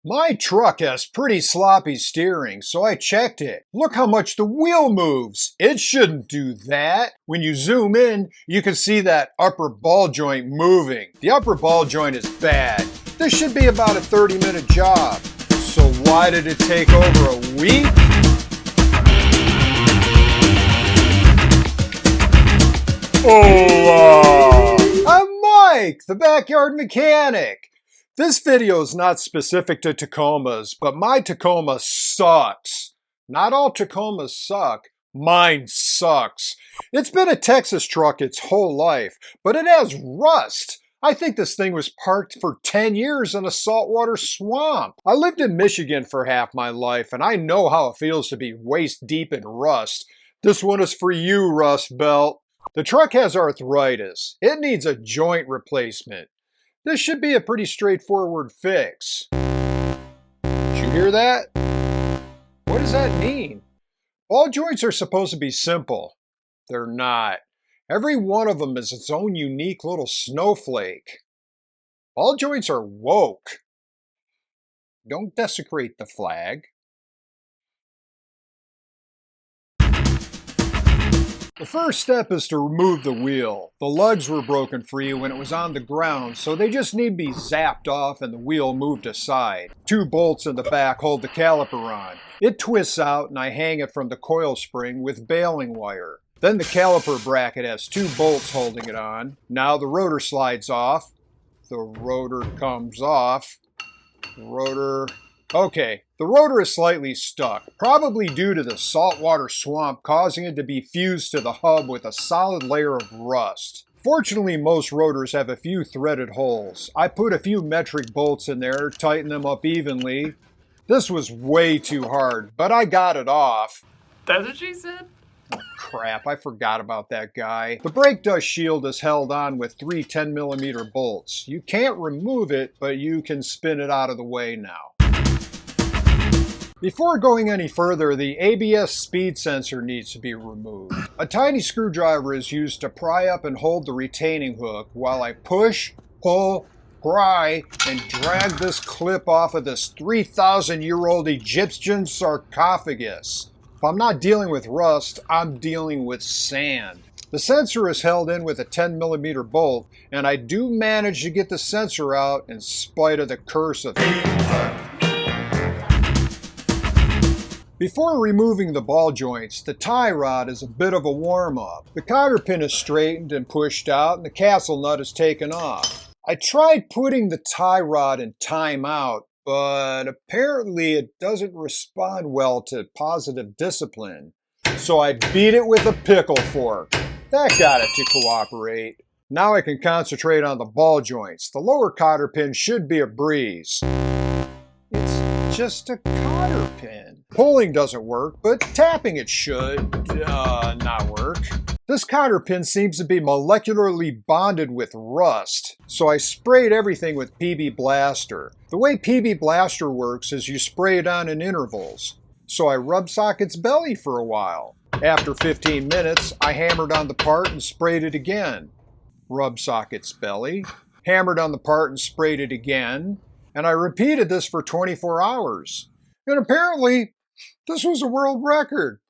My truck has pretty sloppy steering, so I checked it. Look how much the wheel moves. It shouldn't do that. When you zoom in, you can see that upper ball joint moving. The upper ball joint is bad. This should be about a 30-minute job. So why did it take over a week? Hola! I'm Mike, the backyard mechanic. This video is not specific to Tacomas, but my Tacoma sucks. Not all Tacomas suck. Mine sucks. It's been a Texas truck its whole life, but it has rust. I think this thing was parked for 10 years in a saltwater swamp. I lived in Michigan for half my life, and I know how it feels to be waist deep in rust. This one is for you, Rust Belt. The truck has arthritis. It needs a joint replacement. This should be a pretty straightforward fix. Did you hear that? What does that mean? Ball joints are supposed to be simple. They're not. Every one of them is its own unique little snowflake. Ball joints are woke. Don't desecrate the flag. The first step is to remove the wheel. The lugs were broken free when it was on the ground, so they just need to be zapped off and the wheel moved aside. 2 bolts in the back hold the caliper on. It twists out and I hang it from the coil spring with baling wire. Then the caliper bracket has 2 bolts holding it on. Now the rotor slides off. The rotor comes off. Okay, the rotor is slightly stuck, probably due to the saltwater swamp causing it to be fused to the hub with a solid layer of rust. Fortunately, most rotors have a few threaded holes. I put a few metric bolts in there, tighten them up evenly. This was way too hard, but I got it off. That's what she said? Oh, crap, I forgot about that guy. The brake dust shield is held on with 3 10mm bolts. You can't remove it, but you can spin it out of the way now. Before going any further, the ABS speed sensor needs to be removed. A tiny screwdriver is used to pry up and hold the retaining hook while I push, pull, pry, and drag this clip off of this 3,000-year-old Egyptian sarcophagus. If I'm not dealing with rust, I'm dealing with sand. The sensor is held in with a 10mm bolt, and I do manage to get the sensor out in spite of the curse of heat. Before removing the ball joints, the tie rod is a bit of a warm-up. The cotter pin is straightened and pushed out, and the castle nut is taken off. I tried putting the tie rod in timeout, but apparently it doesn't respond well to positive discipline. So I beat it with a pickle fork. That got it to cooperate. Now I can concentrate on the ball joints. The lower cotter pin should be a breeze. It's just a cotter pin. Pulling doesn't work, but tapping it should not work. This cotter pin seems to be molecularly bonded with rust, so I sprayed everything with PB Blaster. The way PB Blaster works is you spray it on in intervals, so I rubbed socket's belly for a while. After 15 minutes, I hammered on the part and sprayed it again. Rubbed socket's belly, hammered on the part and sprayed it again, and I repeated this for 24 hours. And apparently, this was a world record.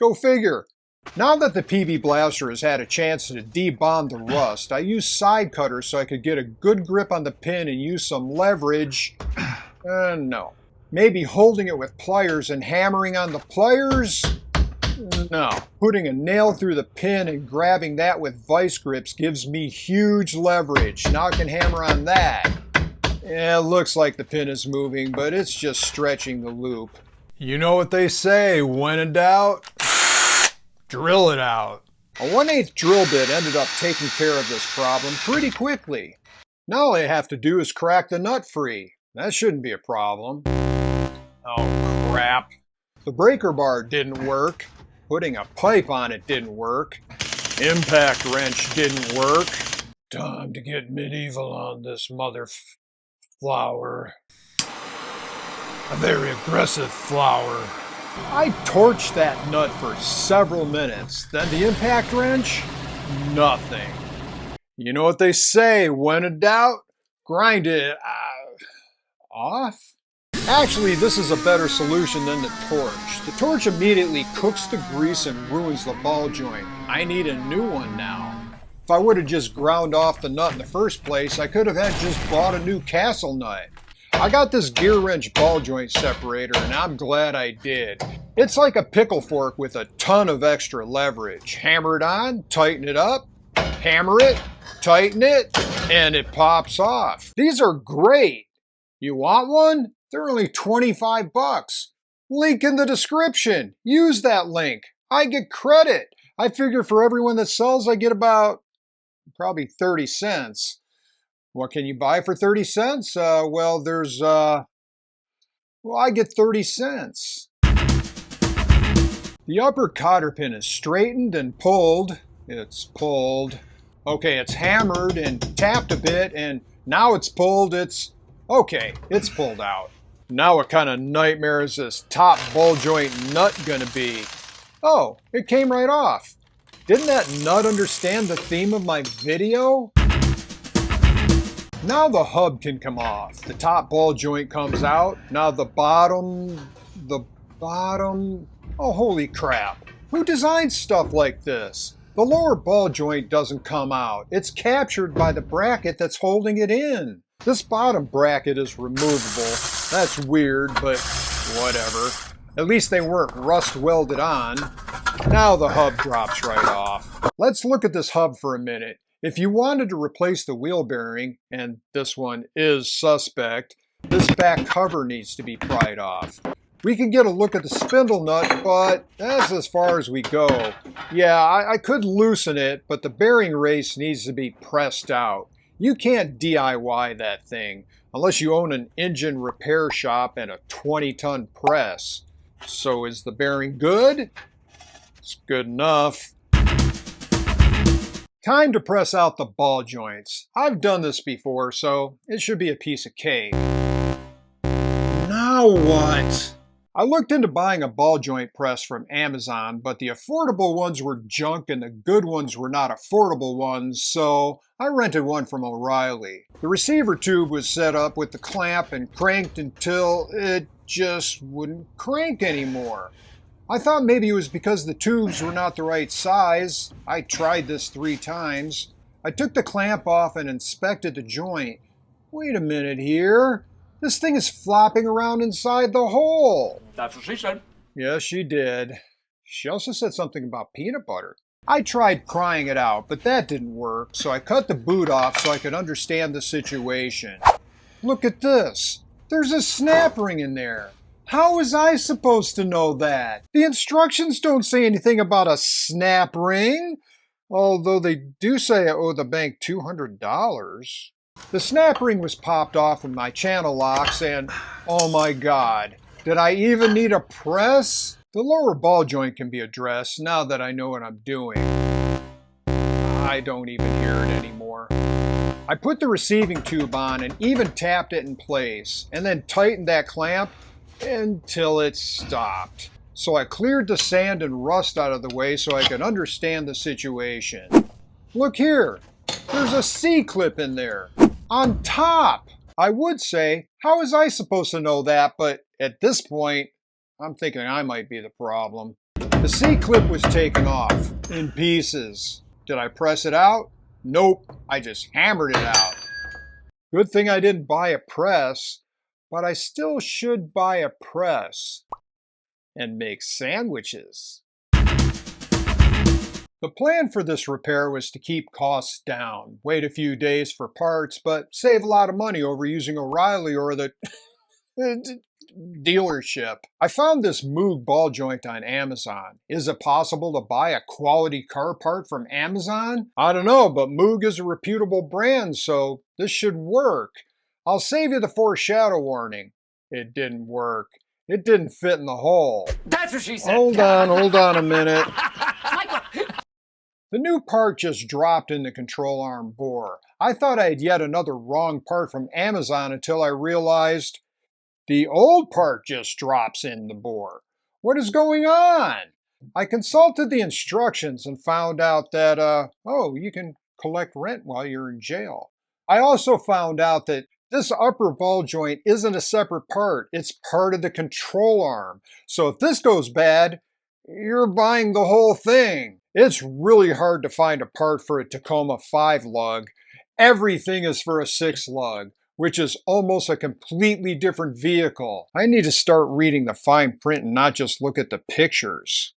Go figure. Now that the PB Blaster has had a chance to debond the rust, I used side cutters so I could get a good grip on the pin and use some leverage. No. Maybe holding it with pliers and hammering on the pliers? No. Putting a nail through the pin and grabbing that with vice grips gives me huge leverage. Now I can hammer on that. Yeah, it looks like the pin is moving, but it's just stretching the loop. You know what they say, when in doubt, drill it out. A 1/8 drill bit ended up taking care of this problem pretty quickly. Now all I have to do is crack the nut free. That shouldn't be a problem. Oh crap. The breaker bar didn't work. Putting a pipe on it didn't work. Impact wrench didn't work. Time to get medieval on this flower. A very aggressive flower. I torched that nut for several minutes. Then the impact wrench? Nothing. You know what they say, when in doubt, grind it off? Actually, this is a better solution than the torch. The torch immediately cooks the grease and ruins the ball joint. I need a new one now. If I would have just ground off the nut in the first place, I could have had just bought a new castle nut. I got this gear wrench ball joint separator and I'm glad I did. It's like a pickle fork with a ton of extra leverage. Hammer it on, tighten it up, hammer it, tighten it, and it pops off. These are great. You want one? They're only 25 bucks. Link in the description. Use that link. I get credit. I figure for everyone that sells, I get about probably 30 cents. What can you buy for 30 cents? I get 30 cents. The upper cotter pin is straightened and pulled. It's pulled. Okay, it's hammered and tapped a bit, and now it's pulled. Okay, it's pulled out. Now what kind of nightmare is this top ball joint nut gonna be? Oh, it came right off. Didn't that nut understand the theme of my video? Now the hub can come off. The top ball joint comes out. Now the bottom, oh holy crap. Who designed stuff like this? The lower ball joint doesn't come out. It's captured by the bracket that's holding it in. This bottom bracket is removable. That's weird, but whatever. At least they weren't rust welded on. Now the hub drops right off. Let's look at this hub for a minute. If you wanted to replace the wheel bearing, and this one is suspect, this back cover needs to be pried off. We can get a look at the spindle nut, but that's as far as we go. Yeah, I could loosen it, but the bearing race needs to be pressed out. You can't DIY that thing unless you own an engine repair shop and a 20-ton press. So is the bearing good? It's good enough. Time to press out the ball joints. I've done this before, so it should be a piece of cake. Now what? I looked into buying a ball joint press from Amazon, but the affordable ones were junk and the good ones were not affordable ones, so I rented one from O'Reilly. The receiver tube was set up with the clamp and cranked until it just wouldn't crank anymore. I thought maybe it was because the tubes were not the right size. I tried this 3 times. I took the clamp off and inspected the joint. Wait a minute here. This thing is flopping around inside the hole. That's what she said. Yes, she did. She also said something about peanut butter. I tried prying it out, but that didn't work, so I cut the boot off so I could understand the situation. Look at this. There's a snap ring in there. How was I supposed to know that? The instructions don't say anything about a snap ring, although they do say I owe the bank $200. The snap ring was popped off with my channel locks and, oh my god, did I even need a press? The lower ball joint can be addressed now that I know what I'm doing. I don't even hear it anymore. I put the receiving tube on and even tapped it in place, and then tightened that clamp until it stopped. So I cleared the sand and rust out of the way so I could understand the situation. Look here, there's a C-clip in there, on top. I would say, how was I supposed to know that? But at this point, I'm thinking I might be the problem. The C-clip was taken off in pieces. Did I press it out? Nope, I just hammered it out. Good thing I didn't buy a press, but I still should buy a press and make sandwiches. The plan for this repair was to keep costs down, wait a few days for parts, but save a lot of money over using O'Reilly or the dealership. I found this Moog ball joint on Amazon. Is it possible to buy a quality car part from Amazon? I don't know, but Moog is a reputable brand, so this should work. I'll save you the foreshadow warning. It didn't work. It didn't fit in the hole. That's what she said. Hold on a minute. The new part just dropped in the control arm bore. I thought I had yet another wrong part from Amazon until I realized the old part just drops in the bore. What is going on? I consulted the instructions and found out that, you can collect rent while you're in jail. I also found out that This upper ball joint isn't a separate part, it's part of the control arm. So if this goes bad, you're buying the whole thing. It's really hard to find a part for a Tacoma 5 lug. Everything is for a 6 lug, which is almost a completely different vehicle. I need to start reading the fine print and not just look at the pictures.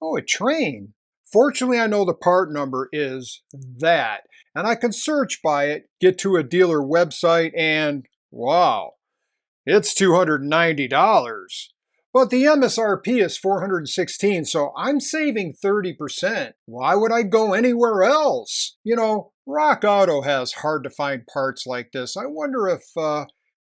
Oh, a train. Fortunately, I know the part number is that, and I can search by it, get to a dealer website, and wow, it's $290. But the MSRP is $416, so I'm saving 30%. Why would I go anywhere else? You know, Rock Auto has hard to find parts like this. I wonder if,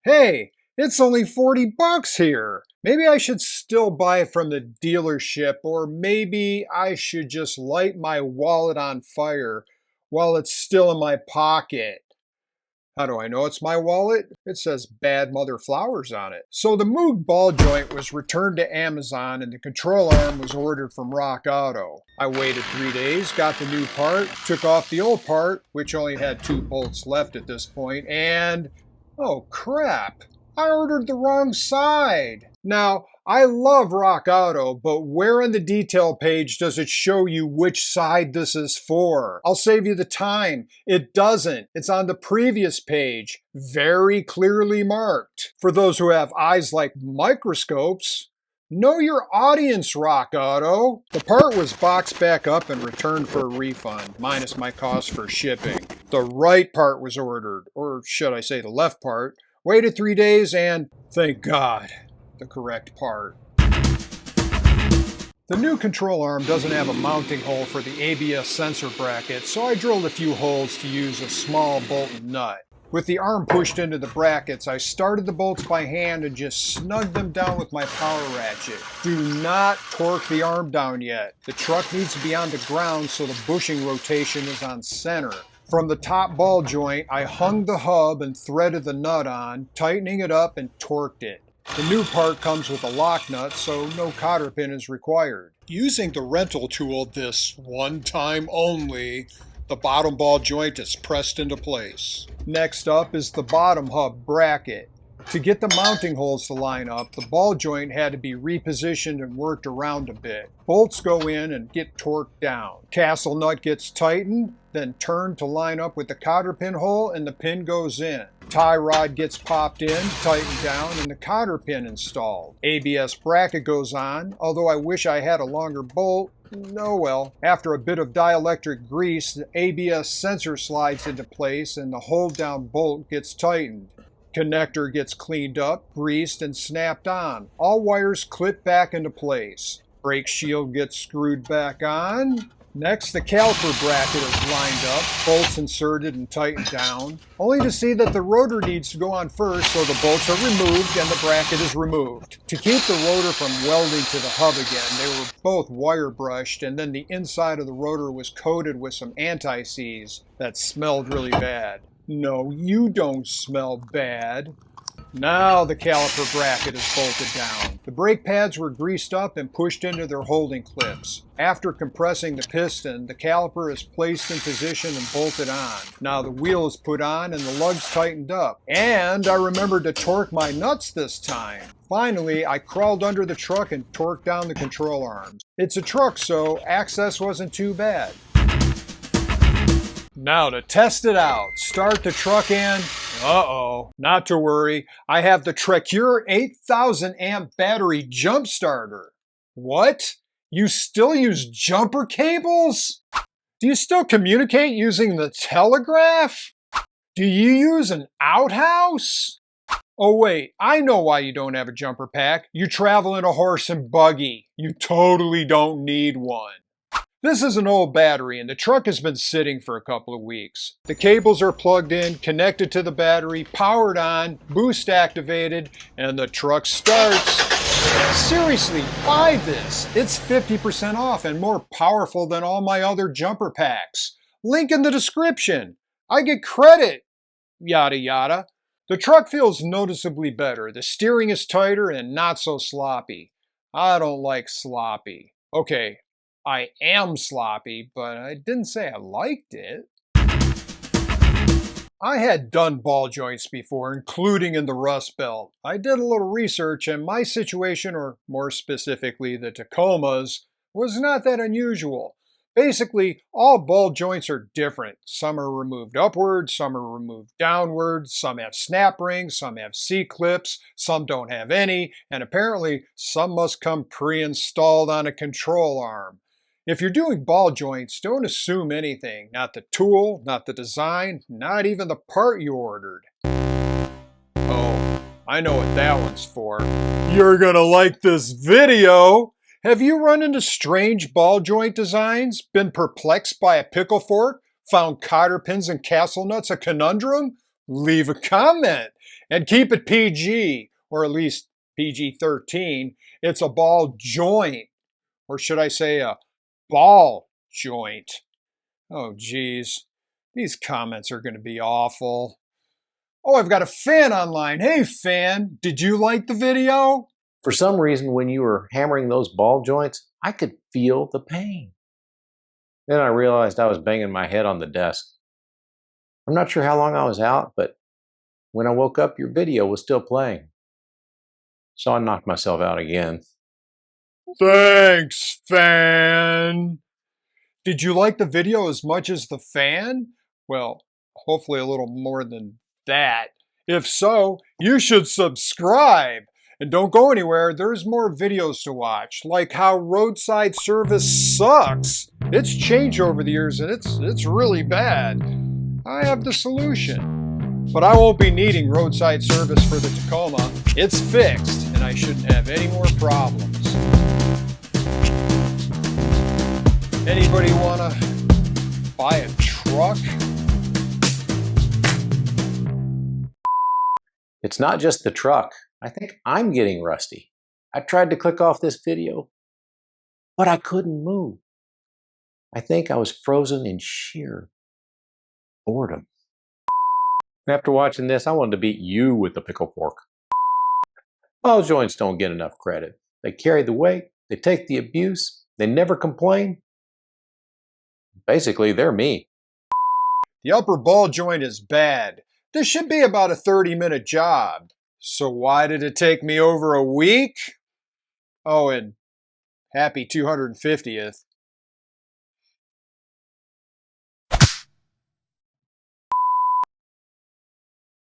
hey, it's only 40 bucks here. Maybe I should still buy it from the dealership, or maybe I should just light my wallet on fire while it's still in my pocket. How do I know it's my wallet? It says Bad Mother Flowers on it. So the Moog ball joint was returned to Amazon and the control arm was ordered from Rock Auto. I waited 3 days, got the new part, took off the old part, which only had 2 bolts left at this point, and oh crap, I ordered the wrong side. Now, I love Rock Auto, but where on the detail page does it show you which side this is for? I'll save you the time. It doesn't. It's on the previous page, very clearly marked. For those who have eyes like microscopes, know your audience, Rock Auto. The part was boxed back up and returned for a refund, minus my cost for shipping. The right part was ordered, or should I say the left part. Waited 3 days and, thank God, the correct part. The new control arm doesn't have a mounting hole for the ABS sensor bracket, so I drilled a few holes to use a small bolt and nut. With the arm pushed into the brackets, I started the bolts by hand and just snugged them down with my power ratchet. Do not torque the arm down yet. The truck needs to be on the ground so the bushing rotation is on center. From the top ball joint, I hung the hub and threaded the nut on, tightening it up and torqued it. The new part comes with a lock nut, so no cotter pin is required. Using the rental tool this one time only, the bottom ball joint is pressed into place. Next up is the bottom hub bracket. To get the mounting holes to line up, the ball joint had to be repositioned and worked around a bit. Bolts go in and get torqued down. Castle nut gets tightened, then turned to line up with the cotter pin hole, and the pin goes in. Tie rod gets popped in, tightened down, and the cotter pin installed. ABS bracket goes on, although I wish I had a longer bolt. Oh well. After a bit of dielectric grease, the ABS sensor slides into place and the hold down bolt gets tightened. Connector gets cleaned up, greased, and snapped on. All wires clip back into place. Brake shield gets screwed back on. Next, the caliper bracket is lined up, bolts inserted and tightened down, only to see that the rotor needs to go on first, so the bolts are removed and the bracket is removed. To keep the rotor from welding to the hub again, they were both wire brushed, and then the inside of the rotor was coated with some anti-seize that smelled really bad. No, you don't smell bad. Now the caliper bracket is bolted down. The brake pads were greased up and pushed into their holding clips. After compressing the piston, the caliper is placed in position and bolted on. Now the wheel is put on and the lugs tightened up. And I remembered to torque my nuts this time. Finally, I crawled under the truck and torqued down the control arms. It's a truck, so access wasn't too bad. Now to test it out, start the truck and, not to worry, I have the Trecure 8000 amp battery jump starter. What? You still use jumper cables? Do you still communicate using the telegraph? Do you use an outhouse? Oh wait, I know why you don't have a jumper pack. You travel in a horse and buggy. You totally don't need one. This is an old battery and the truck has been sitting for a couple of weeks. The cables are plugged in, connected to the battery, powered on, boost activated, and the truck starts. Seriously, buy this. It's 50% off and more powerful than all my other jumper packs. Link in the description. I get credit. Yada yada. The truck feels noticeably better. The steering is tighter and not so sloppy. I don't like sloppy. Okay. I am sloppy, but I didn't say I liked it. I had done ball joints before, including in the Rust Belt. I did a little research, and my situation, or more specifically the Tacoma's, was not that unusual. Basically, all ball joints are different. Some are removed upward, some are removed downward, some have snap rings, some have C-clips, some don't have any, and apparently some must come pre-installed on a control arm. If you're doing ball joints, don't assume anything. Not the tool, not the design, not even the part you ordered. Oh, I know what that one's for. You're gonna like this video! Have you run into strange ball joint designs? Been perplexed by a pickle fork? Found cotter pins and castle nuts a conundrum? Leave a comment! And keep it PG, or at least PG-13. It's a ball joint. Or should I say a ball joint? Oh, geez. These comments are going to be awful. Oh, I've got a fan online. Hey, fan, did you like the video? For some reason, when you were hammering those ball joints, I could feel the pain. Then I realized I was banging my head on the desk. I'm not sure how long I was out, but when I woke up, your video was still playing. So I knocked myself out again. Thanks, fan. Did you like the video as much as the fan? Well, hopefully a little more than that. If so, you should subscribe. And don't go anywhere, there's more videos to watch, like how roadside service sucks. It's changed over the years and it's really bad. I have the solution. But I won't be needing roadside service for the Tacoma. It's fixed and I shouldn't have any more problems. Anybody wanna buy a truck? It's not just the truck. I think I'm getting rusty. I tried to click off this video, but I couldn't move. I think I was frozen in sheer boredom. After watching this, I wanted to beat you with the pickle fork. Ball joints don't get enough credit. They carry the weight, they take the abuse, they never complain. Basically, they're me. The upper ball joint is bad. This should be about a 30-minute job. So why did it take me over a week? Oh, and happy 250th.